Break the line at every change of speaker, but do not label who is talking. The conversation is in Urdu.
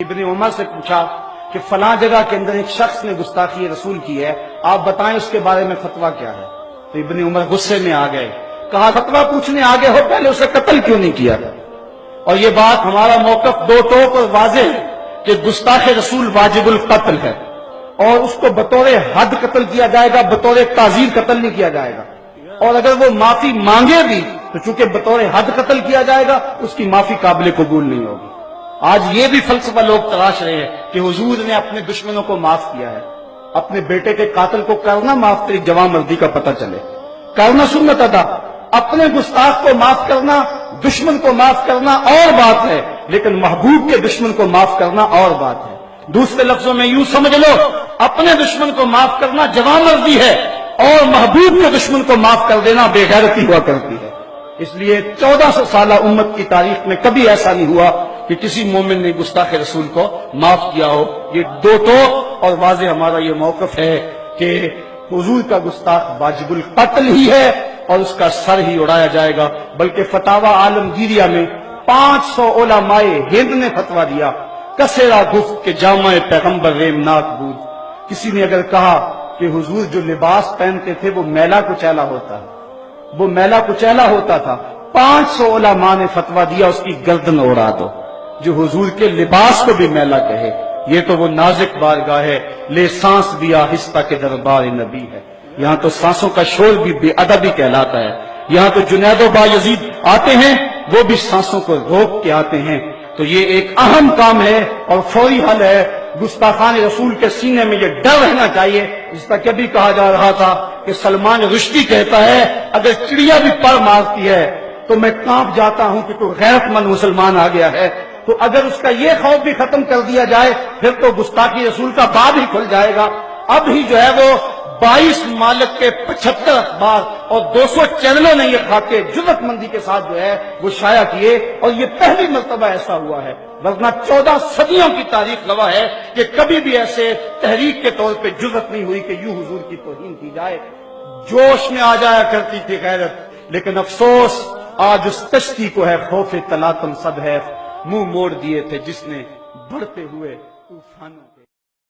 ابن عمر سے پوچھا کہ فلاں جگہ کے اندر ایک شخص نے گستاخی رسول کی ہے، آپ بتائیں اس کے بارے میں فتویٰ کیا ہے؟ تو ابن عمر غصے میں آ گئے، کہا فتویٰ پوچھنے آگے ہو، پہلے اسے قتل کیوں نہیں کیا؟ اور یہ بات ہمارا موقف دو ٹوک اور واضح ہے کہ گستاخ رسول واجب القتل ہے، اور اس کو بطور حد قتل کیا جائے گا، بطور تعزیر قتل نہیں کیا جائے گا، اور اگر وہ معافی مانگے بھی تو چونکہ بطور حد قتل کیا جائے گا، اس کی معافی قابل قبول نہیں ہوگی۔ آج یہ بھی فلسفہ لوگ تراش رہے ہیں کہ حضور نے اپنے دشمنوں کو معاف کیا ہے۔ اپنے بیٹے کے قاتل کو کرنا معاف تیری جوان مردی کا پتہ چلے، کرنا سنت ادا، اپنے گستاخ کو معاف کرنا، دشمن کو معاف کرنا اور بات ہے، لیکن محبوب کے دشمن کو معاف کرنا اور بات ہے۔ دوسرے لفظوں میں یوں سمجھ لو، اپنے دشمن کو معاف کرنا جوان مردی ہے، اور محبوب کے دشمن کو معاف کر دینا بے غیرتی ہوا کرتی ہے۔ اس لیے 1400 سالہ امت کی تاریخ میں کبھی ایسا نہیں ہوا کہ کسی مومن نے گستاخ رسول کو معاف کیا ہو۔ یہ دو ٹوک اور واضح ہمارا یہ موقف ہے کہ حضور کا گستاخ واجب القتل ہی ہے اور اس کا سر ہی اڑایا جائے گا۔ بلکہ فتاوی عالمگیریہ میں 500 علماء ہند نے فتویٰ دیا، کسیرا گفت کہ جامع پیغمبر ریمناک بود۔ کسی نے اگر کہا کہ حضور جو لباس پہنتے تھے وہ میلا کچیلا ہوتا ہے، وہ میلا کچیلا ہوتا تھا، 500 علماء نے فتویٰ دیا اس کی گردن اڑا دو۔ جو حضور کے لباس کو بھی میلا کہے، یہ تو وہ نازک بارگاہ ہے، لے سانس بھی آہستہ کے دربار نبی ہے۔ یہاں تو سانسوں کا شور بھی بے ادبی کہلاتا ہے۔ یہاں تو جنید و بایزید آتے ہیں، وہ بھی سانسوں کو روک کے آتے ہیں۔ تو یہ ایک اہم کام ہے اور فوری حل ہے۔ گستاخان رسول کے سینے میں یہ ڈر رہنا چاہیے، جس کا کبھی کہا جا رہا تھا کہ سلمان رشدی کہتا ہے اگر چڑیا بھی پر مارتی ہے تو میں کانپ جاتا ہوں کہ کوئی غیرت مند مسلمان آ گیا ہے۔ تو اگر اس کا یہ خوف بھی ختم کر دیا جائے پھر تو گستاخی رسول کا باب ہی کھل جائے گا۔ اب ہی جو ہے وہ 22 ممالک کے 75 اخبار اور 200 چینلوں نے یہ خاکے جرأت مندی کے ساتھ جو ہے وہ شائع کیے، اور یہ پہلی مرتبہ ایسا ہوا ہے، ورنہ 14 صدیوں کی تاریخ گواہ ہے کہ کبھی بھی ایسے تحریک کے طور پہ جرأت نہیں ہوئی کہ یوں حضور کی توہین کی جائے۔ جوش میں آ جایا کرتی تھی غیرت، لیکن افسوس آج اس کشتی کو ہے خوف تلاطم صد ہے، منہ موڑ دیے تھے جس نے بڑھتے ہوئے طوفانوں